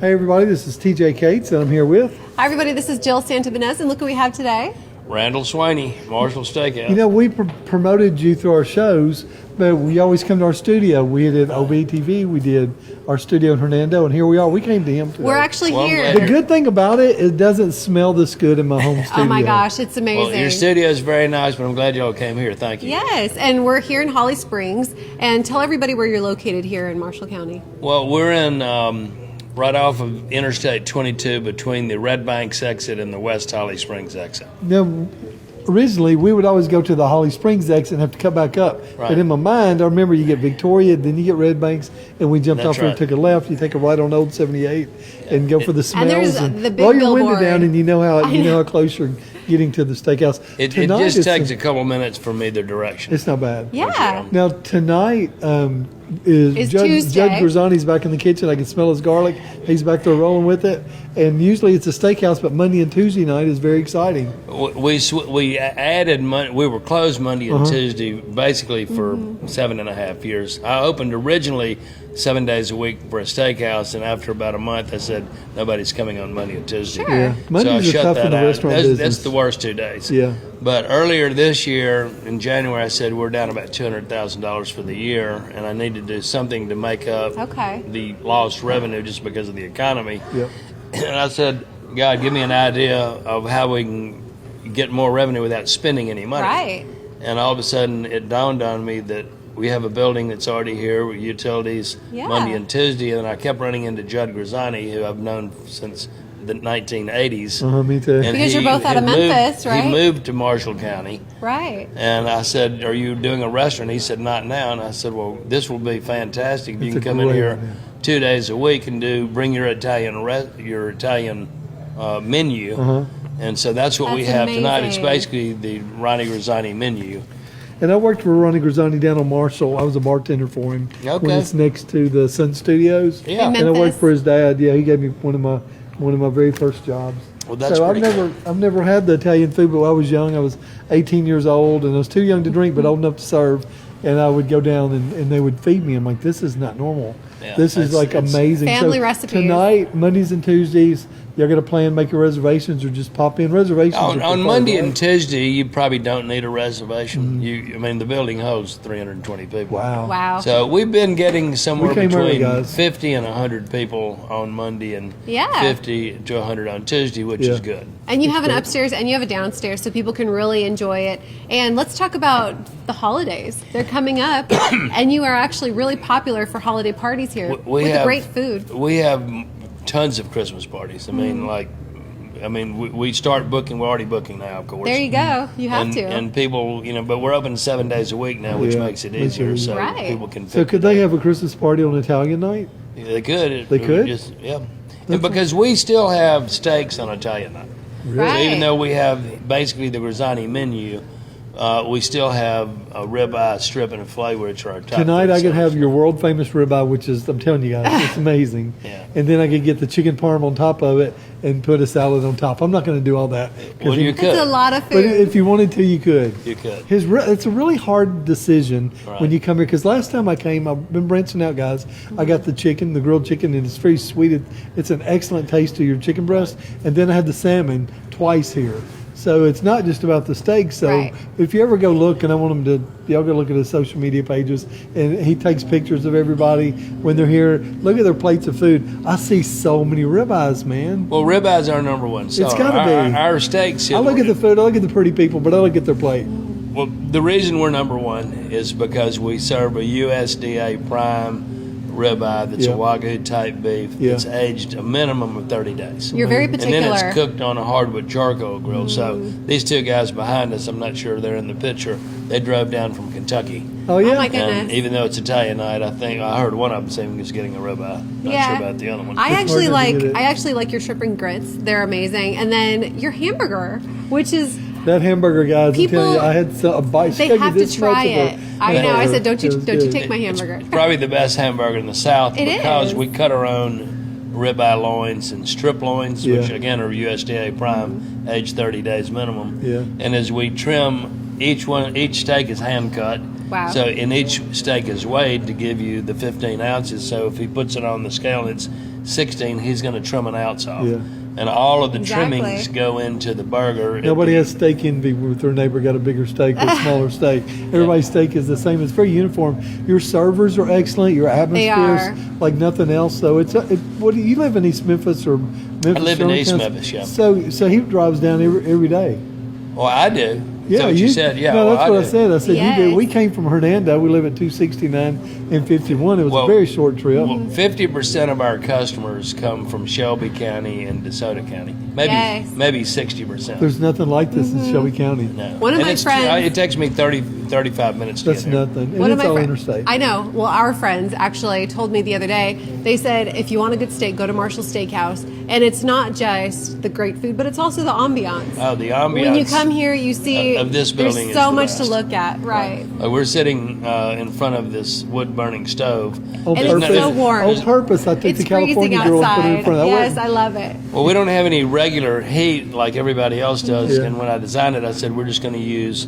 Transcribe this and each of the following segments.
Hey everybody, this is TJ Cates and I'm here with... Hi everybody, this is Jill Santibanez and look what we have today. Randall Swaney, Marshall Steakhouse. You know, we promoted you through our shows, but we always come to our studio. We did OBTV, we did our studio in Hernando, and here we are. We came to him today. We're actually here. The good thing about it doesn't smell this good in my home studio. Oh my gosh, it's amazing. Well, your studio is very nice, but I'm glad y'all came here. Thank you. Yes, and we're here in Holly Springs. And tell everybody where you're located here in Marshall County. Well, we're in right off of Interstate 22 between the Red Banks exit and the West Holly Springs exit. Now, originally, we would always go to the Holly Springs exit and have to come back up. Right. But in my mind, I remember you get Victoria, then you get Red Banks, and we jumped off there and took a left. You take a right on Old 78 and go for the smells. And there's the big roll your billboard. window down, and you know how close you're getting to the steakhouse. It just takes a couple minutes from either direction. It's not bad. Yeah. Now tonight is Judd Grisani's back in the kitchen. I can smell his garlic. He's back there rolling with it. And usually it's a steakhouse, but Monday and Tuesday night is very exciting. We added Monday. We were closed Monday and Tuesday basically for 7.5 years. I opened originally 7 days a week for a steakhouse, and after about a month, I said nobody's coming on Monday and Tuesday. Sure. Yeah, Mondays are tough in the restaurant business. That's the worst 2 days. Yeah. But earlier this year, in January, I said we're down about $200,000 for the year, and I need to do something to make up the lost revenue just because of the economy. Yep. And I said, God, give me an idea of how we can get more revenue without spending any money. Right. And all of a sudden, it dawned on me that we have a building that's already here with utilities Monday and Tuesday, and I kept running into Judd Grisani, who I've known since the 1980s. Me too. And because you're both out of Memphis, right? He moved to Marshall County. Right. And I said, are you doing a restaurant? He said, not now. And I said, well, this will be fantastic if you can come in here 2 days a week and bring your Italian menu. And so that's what we have tonight. It's basically the Ronnie Grisani menu. And I worked for Ronnie Grisani down on Marshall. I was a bartender for him when it's next to the Sun Studios. Yeah. And I worked for his dad. Yeah, he gave me one of my very first jobs. Well, that's so pretty cool. I've never had the Italian food, but when I was young, I was 18 years old, and I was too young to drink, but old enough to serve. And I would go down, and they would feed me. I'm like, this is not normal. Yeah, this is like amazing. Family recipes. Tonight, Mondays and Tuesdays, y'all got to plan, make your reservations, or just pop in. Reservations on Monday and Tuesday, you probably don't need a reservation. The building holds 320 people. Wow. So we've been getting somewhere between 50 and 100 people on Monday and 50 to 100 on Tuesday, which is good. And you have an upstairs and you have a downstairs, so people can really enjoy it. And let's talk about the holidays. They're coming up, and you are actually really popular for holiday parties here with great food. We have tons of Christmas parties. We start booking. We're already booking now, of course. There you go. You have to. And people, but we're open 7 days a week now, which makes it easier, so people can. So could they have a Christmas party on Italian night? Yeah, they could. They could. And because we still have steaks on Italian night. Really? So even though we have basically the Grisani menu, we still have a ribeye, strip, and a filet, which are our top. Tonight I could have your world famous ribeye, which is, I'm telling you guys, it's amazing. And then I could get the chicken parm on top of it and put a salad on top. I'm not going to do all that. Well, you could. It's a lot of food. But if you wanted to, you could. You could. It's a really hard decision when you come here, because last time I came, I've been branching out, guys. I got the chicken, the grilled chicken, and it's very sweet. It's an excellent taste to your chicken breast. And then I had the salmon twice here. So it's not just about the steak. So if you ever go look, and I want them to, y'all go look at his social media pages, and he takes pictures of everybody when they're here. Look at their plates of food. I see so many ribeyes, man. Well, ribeyes are number one. So it's got to be. Our steaks. I look at the food. I look at the pretty people, but I look at their plate. Well, the reason we're number one is because we serve a USDA prime ribeye that's a Wagyu type beef that's aged a minimum of 30 days. You're very particular. And then it's cooked on a hardwood charcoal grill. So these two guys behind us, I'm not sure they're in the picture, they drove down from Kentucky. Oh, yeah? Oh, my goodness. And even though it's Italian night, I heard one of them saying he was getting a ribeye. Not sure about the other one. I actually like your shrimp and grits. They're amazing. And then your hamburger, which is... That hamburger, guys, I'm telling you, I had a bite. They have to try it. I know. I said, don't you take my hamburger. It's probably the best hamburger in the South because is. we cut our own ribeye loins and strip loins, which again are USDA prime, aged 30 days minimum. Yeah. And as we trim each steak is hand cut. Wow. So in each steak is weighed to give you the 15 ounces. So if he puts it on the scale, it's 16, he's going to trim an ounce off. Yeah. And all of the Exactly. trimmings go into the burger. Nobody has steak envy with their neighbor got a bigger steak or a smaller steak. Everybody's steak is the same. It's very uniform. Your servers are excellent. Your atmosphere's are. like nothing else. So what do you live in East Memphis or Memphis? I live in Sherman East County? Memphis, yeah. So he drives down every day. Well, I do. Is that what you said? Yeah. No, well, that's what I do. said. I said you do. Yes. We came from Hernando. We live at 269 and 51. It was Well- a very short trip. Well, 50% of our customers come from Shelby County and DeSoto County. Yes. Maybe 60%. There's nothing like this in Shelby County. No. One of And my friends- It takes me 35 minutes to That's get there. nothing. And One of it's my all friends, interstate. I know. Well, our friends actually told me the other day. They said if you want a good steak, go to Marshall Steakhouse, and it's not just the great food, but it's also the ambiance. Oh, the ambiance. When you come here, you see of this building there's is so the much to best. look at. Right. We're sitting in front of this wood-burning stove. On And it's so warm. On purpose, I took It's the freezing California girl and put it in outside. front of that. Yes, I love it. Well, we don't have any regular heat like everybody else does. Yeah. And when I designed it, I said we're just going to use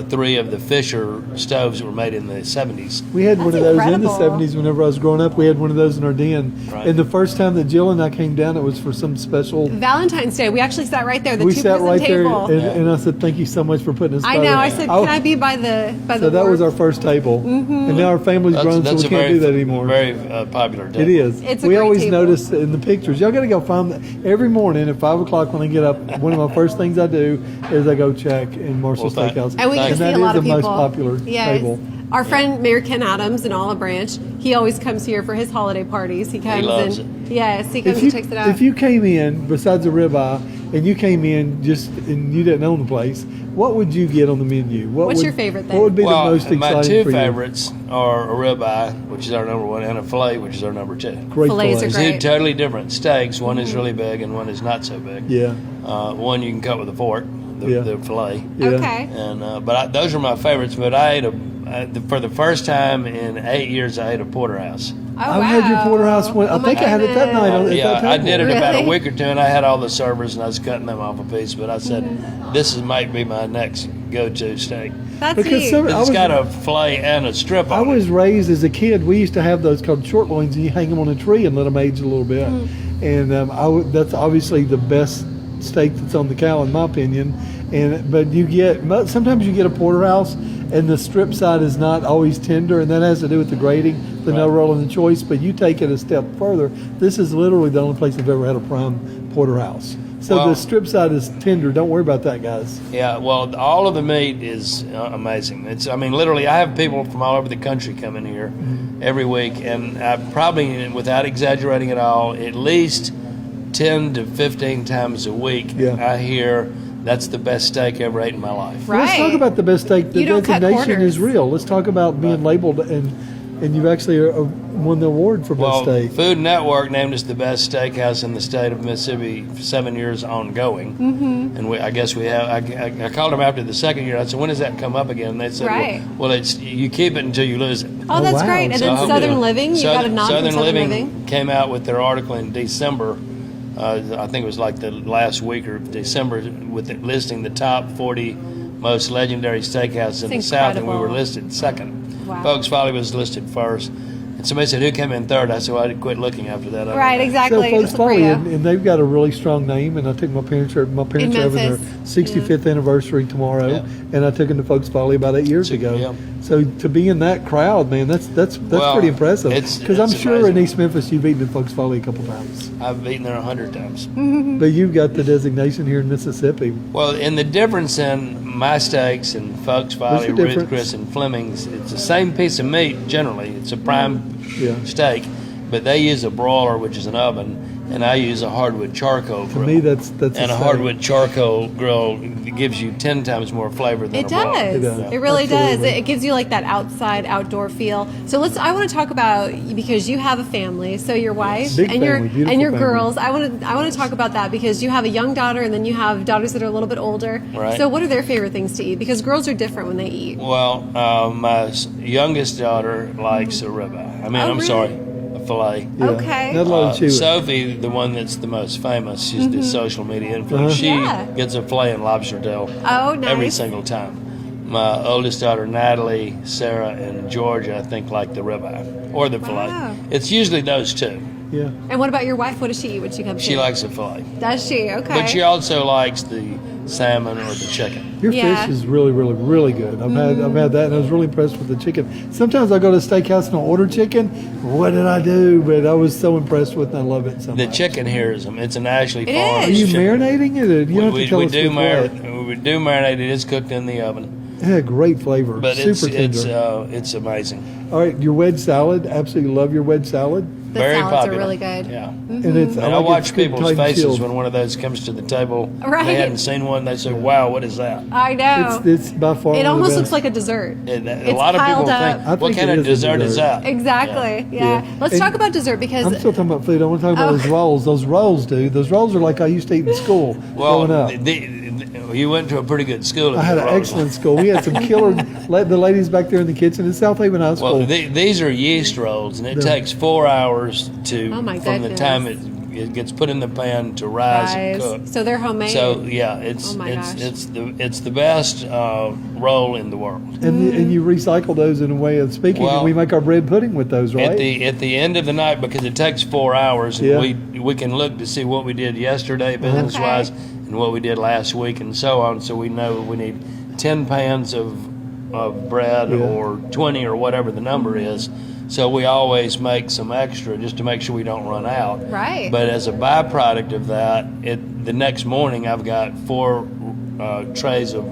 3 of the Fisher stoves that were made in the 70s. We had one That's of those in incredible. the 70s whenever I was growing up. We had one of those in our den. Right. And the first time that Jill and I came down, it was for some special. Valentine's Day, we actually sat right there, the We two-person sat right there, table. and I said, "Thank you so much for putting us." I by know. there." I said, "Can I be by the So that was our warmth?" first table, and now our family's grown, so we a can't very, do that anymore. Very popular day. It is. It's a we great always table. notice in the pictures. Y'all got to go find that every morning at 5 o'clock when I get up. One of my first things I do is I go check in Marshall Well, thank- Steakhouse, And we can And see that a lot is of the people. most popular Yes. table. Our friend Mayor Ken Adams in Olive Branch, he always comes here for his holiday parties. He comes loves and yes, he comes If and checks it out. you came in besides a ribeye and you came in and you didn't own the place, what would you get on the menu? What's your favorite thing? What would be Well, the most exciting my two for you? favorites are a ribeye, which is our number one, and a filet, which is our number 2. Great Fillets are fillet. They're great. totally different steaks. One is really big and one is not so big. Yeah. One you can cut with a fork, Yeah. the filet. Yeah. Okay. And those are my favorites. But I ate for the first time in 8 years, I ate a porterhouse. Oh, I've had your wow. porterhouse one. I Oh, my think I had it that night. goodness. At Yeah, that I table. did it about a Really? week or two, and I had all the servers, and I was cutting them off a piece. But I said, might be my next go-to steak. That's Because neat. some- I It's was- got a fillet and a strip I on was it. raised as a kid. We used to have those called short loins, and you hang them on a tree and let them age a little bit. And that's obviously the best steak that's on the cow, in my opinion. But sometimes you get a porterhouse, and the strip side is not always tender, and that has to do with the grading, the no Right. roll, and the choice. But you take it a step further. This is literally the only place I've ever had a prime porterhouse. So Well- the strip side is tender. Don't worry about that, guys. Yeah, well, all of the meat is amazing. Literally, I have people from all over the country come in here every week, and I probably, without exaggerating at all, at least 10 to 15 times a week, Yeah. I hear that's the best steak I ever ate in my life. Right. Let's talk about the best steak. The You don't cut designation corners. is real. Let's talk about being labeled, and you've actually won the award for best Well, steak. Food Network named us the best steakhouse in the state of Mississippi for 7 years ongoing. And I guess we have. I called them after the second year. I said, "When does that come up again?" And they said, Right. "Well, it's you keep it until you lose it." Oh, that's wow. great. And So then I hope Southern you- Living, you got a nod from Southern Living. came out with their article in December. I think it was like the last week of December, with it listing the top 40 most legendary steakhouses in the It's South, and we incredible. were listed second. Wow. Folks Folly was listed first. And somebody said, "Who came in third?" I said, "Well, I quit looking after that." I don't Right, know. exactly. So folks Just look for follow you. and they've got a really strong name. And I took my parents are having their Memphis. 65th anniversary tomorrow, Yeah. and I took them to Folks Folly about 8 years ago. Yeah. So to be in that crowd, man, that's Well, pretty impressive. it's Because I'm sure in amazing. East Memphis you've eaten at Folks Folly a couple times, I've eaten there 100 times. but you've got the designation here in Mississippi. Well, and the difference in my steaks and Folks Folly, the Ruth difference? Chris, and Fleming's, it's the same piece of meat generally. It's a prime Yeah. steak, but they use a broiler, which is an oven, and I use a hardwood charcoal To grill. me, that's and a steak. hardwood charcoal grill gives you 10 times more flavor than It a broiler. does. It does. It really does. Absolutely. It gives you like that outside outdoor feel. So I want to talk about, because you have a family. So your wife Big and your family, beautiful and your family. girls. I want to talk about that because you have a young daughter and then you have daughters that are a little bit older. Right. So what are their favorite things to eat? Because girls are different when they eat. Well, my youngest daughter likes a ribeye. Oh, really? Sorry, a filet. Yeah. Okay. Not a lot of chew. Sophie, the one that's the most famous, she's the social media influencer. She Yeah. gets a filet and lobster tail Oh, nice. every single time. My oldest daughter, Natalie, Sarah, and Georgia, I think, like the ribeye or the filet. Wow. It's usually those two. Yeah. And what about your wife? What does she eat when she comes She here? likes the filet. Does she? Okay. But she also likes the salmon or the chicken. Your Yeah. fish is really, really, really good. I've had that, and I was really impressed with the chicken. Sometimes I go to a steakhouse and I'll order chicken. What did I do? But I was so impressed with it, and I love it so The much. chicken here it's an Ashley It Farms. is. Are you chicken. marinating it? Or you don't have to tell we us do with what. we do marinate it. It's cooked in the oven, It had great flavor. but Super tender. it's amazing. All right, your wedge salad. Absolutely love your wedge salad. The Very salads popular. are really good. Yeah. And it's And I like watch it's good, people's tight and faces chilled. when one of those comes to the table. Right. They hadn't seen one. They say, "Wow, what is that?" I know. It's by far It one of the almost best. looks like a dessert. And a It's lot of people piled up. think, I "What think kind it of is a dessert is dessert. that?" Exactly. Yeah. Let's And- talk about dessert because I'm still talking about food. I want to talk about those rolls. Those rolls, dude. Those rolls are like I used to eat in school Well, growing up. you went to a pretty good school. if I had you an wrote excellent school. We had some killer. The ladies back there in the kitchen in South Haven High School. Well, these are yeast rolls, and it takes 4 hours to Oh, my from the goodness. time it gets put in the pan to rise and cook. So they're homemade. So yeah, it's Oh my gosh. it's the best roll in the world. and you recycle those in a way of speaking. Well, and we make our bread pudding with those, right? At the end of the night, because it takes 4 hours, and Yeah. we can look to see what we did yesterday business wise and what we did last week and so on. So we know we need 10 pans of bread Yeah. or 20 or whatever the number is. So we always make some extra just to make sure we don't run out. Right. But as a byproduct of that, the next morning I've got 4 trays of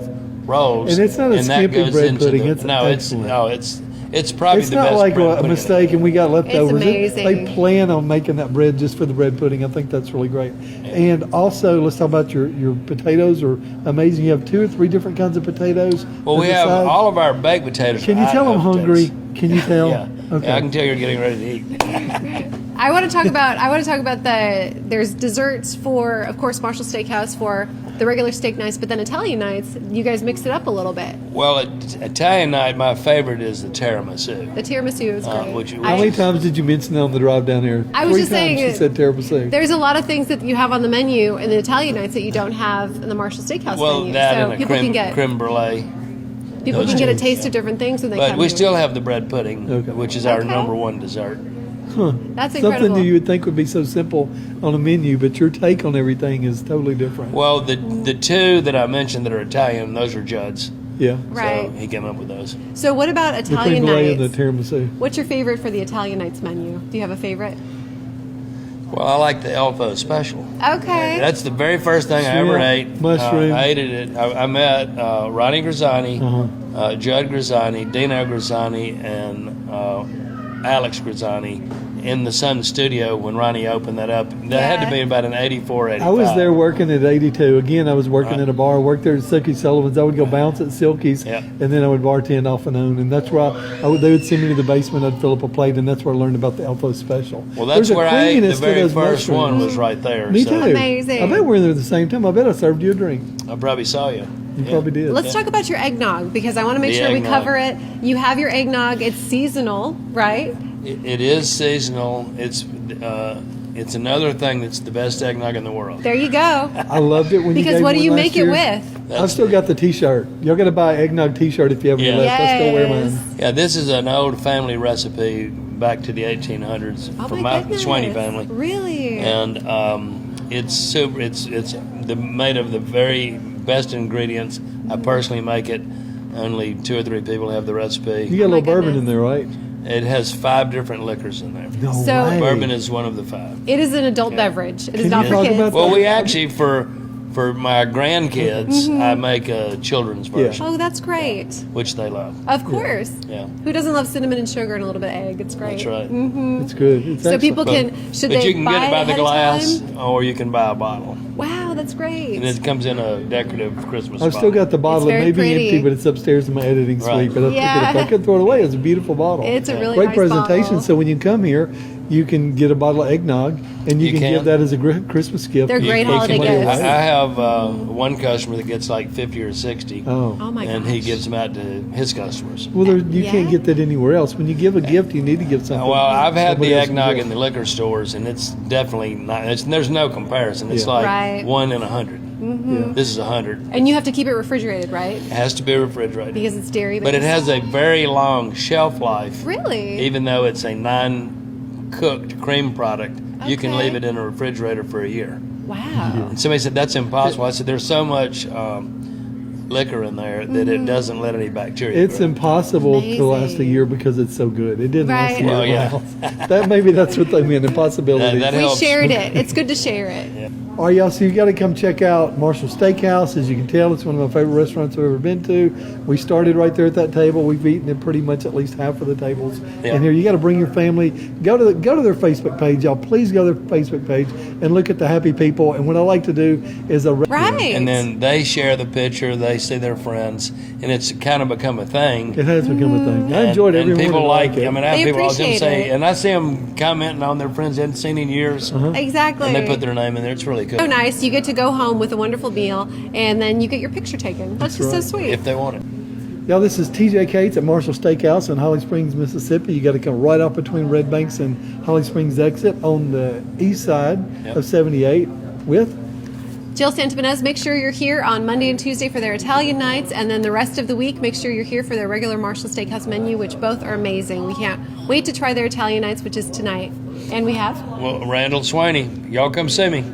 rolls, And it's not a that skimpy goes bread into pudding, the- it's no, excellent. it's probably It's the not best like bread a pudding. mistake and we got leftovers. amazing. They plan on making that bread just for the bread pudding. I think that's really great. And also, let's talk about your potatoes are amazing. You have 2 or 3 different kinds of potatoes. Well, we on the have side. all of our baked potatoes. Can you are tell I'm Idaho hungry? potatoes. Can you tell? Yeah. Okay. Yeah, I can tell you're getting ready to eat. I want to talk about there's desserts for, of course, Marshall Steakhouse for the regular steak nights, but then Italian nights, you guys mix it up a little bit. Well, at Italian night, my favorite is the tiramisu. The tiramisu is great. which- How many times did you mention that on the drive down here? I was 3 just times saying she it- said tiramisu. There's a lot of things that you have on the menu in the Italian nights that you don't have in the Marshall Steakhouse Well, menu. that so and a people can creme brulee. those can get a taste of different things when they But come we here. still have the bread pudding, Okay. which is our Okay. number 1 dessert. That's Something incredible. that you would think would be so simple on a menu, but your take on everything is totally different. Well, the 2 that I mentioned that are Italian, those are Judd's. Yeah. Right. So he came up with those. So what about The creme Italian brulee and the nights? tiramisu. What's your favorite for the Italian nights menu? Do you have a favorite? Well, I like the Elfo special. Okay. That's the very first thing I ever Shrimp, ate. mushroom. I ate it. I met Ronnie Grazzani, Uh-huh. Judd Grazzani, Dino Grazzani, and Alex Grazzani in the Sun Studio when Ronnie opened that up. That had to be about an 84, 85. I was there working at 82. Again, I was working at a bar. I worked there at Silky Sullivan's. I would go bounce at Silky's, Yeah. and then I would bartend off and on. And that's where they would send me to the basement. I'd fill up a plate, and that's where I learned about the Elfo special. Well, that's There's a where I ate the creaminess to very those first one mushrooms. was right there. Me so too. Amazing. I bet we were there at the same time. I bet I served you a drink. I probably saw you. You probably did. Let's talk about your eggnog because I want to make The sure we eggnog. cover it. You have your eggnog. It's seasonal, right? It is seasonal. It's another thing that's the best eggnog in the world. There you go. I loved it when you Because gave what me do you one make last it year. with? I've still got the T-shirt. Y'all got to buy an eggnog T-shirt if you have any Yeah. left. Let's go wear Yes. mine. Yeah, this is an old family recipe back to the 1800s Oh from my my goodness. Swaney family. Really? And it's super. It's made of the very best ingredients. I personally make it. Only 2 or 3 people have the recipe. You got a Oh my little bourbon goodness. in there, right? It has 5 different liquors in there. No So- way. Bourbon is one of the 5. It is an adult beverage. It is Can not you for talk kids. about Well, we actually for my grandkids, I make a children's version, Oh, that's great. which they love. Of course. Yeah. Who doesn't love cinnamon and sugar and a little bit of egg? It's great. That's right. It's good. It's So excellent. people But, can should but they you can buy get it by the ahead of glass, time? or you can buy a bottle, Wow, that's great. and it comes in a decorative Christmas. I've still got the bottle. It very may be pretty. empty, but it's upstairs in my editing Right. suite. But I Yeah. figured if I could throw it away, it's a beautiful bottle. It's a really great nice presentation. bottle. So when you come here, you can get a bottle of eggnog, and you You can can. give that as a Christmas gift. They're You great can take holiday somebody gifts. away. I have one customer that gets like 50 or 60, Oh. Oh my and gosh. he gives them out to his customers. Well, you can't Yeah. get that anywhere else. When you give a gift, you need to give something. Well, I've had somebody the else can eggnog give. in the liquor stores, and it's definitely not. There's no comparison. It's Yeah. like Right. 1 in 100. Yeah. This is 100. And you have to keep it refrigerated, right? It has to be refrigerated, Because it's dairy. but it has a very long shelf life. Really? Even though it's a non-cooked cream product, You can Okay. leave it in a refrigerator for a year. Wow. And somebody said, that's impossible. I said, there's so much liquor in there that it doesn't let any bacteria It's grow. impossible to last a Amazing. year because it's so good. It didn't last a Right. year. Well, yeah. That's what they meant. Impossibility. That We helps. shared it. It's good to share it. All right, y'all. So you got to come check out Marshall Steakhouse. As you can tell, it's one of my favorite restaurants I've ever been to. We started right there at that table. We've eaten at pretty much at least half of the tables Yeah. in here. You got to bring your family. Go to their Facebook page, y'all. Please go to their Facebook page and look at the happy people. And what I like to do is Right. And then they share the picture, they see their friends, and it's kind of become a thing. It has become a thing. I enjoyed and every people morning. like it. I mean, I They have people all the time appreciate say, it. and I see them commenting on their friends they hadn't seen in years, Exactly. and they put their name in there. It's really cool. So nice. You get to go home with a wonderful meal, and then you get your picture taken. That's just right. so sweet. If they want it. Y'all, this is TJ Cates at Marshall Steakhouse in Holly Springs, Mississippi. You got to come right off between Red Banks and Holly Springs exit on the east side Yep. of 78 with Jill Santibanez, make sure you're here on Monday and Tuesday for their Italian nights, and then the rest of the week, make sure you're here for their regular Marshall Steakhouse menu, which both are amazing. We can't wait to try their Italian nights, which is tonight. And we have Well, Randall Swaney, y'all come see me.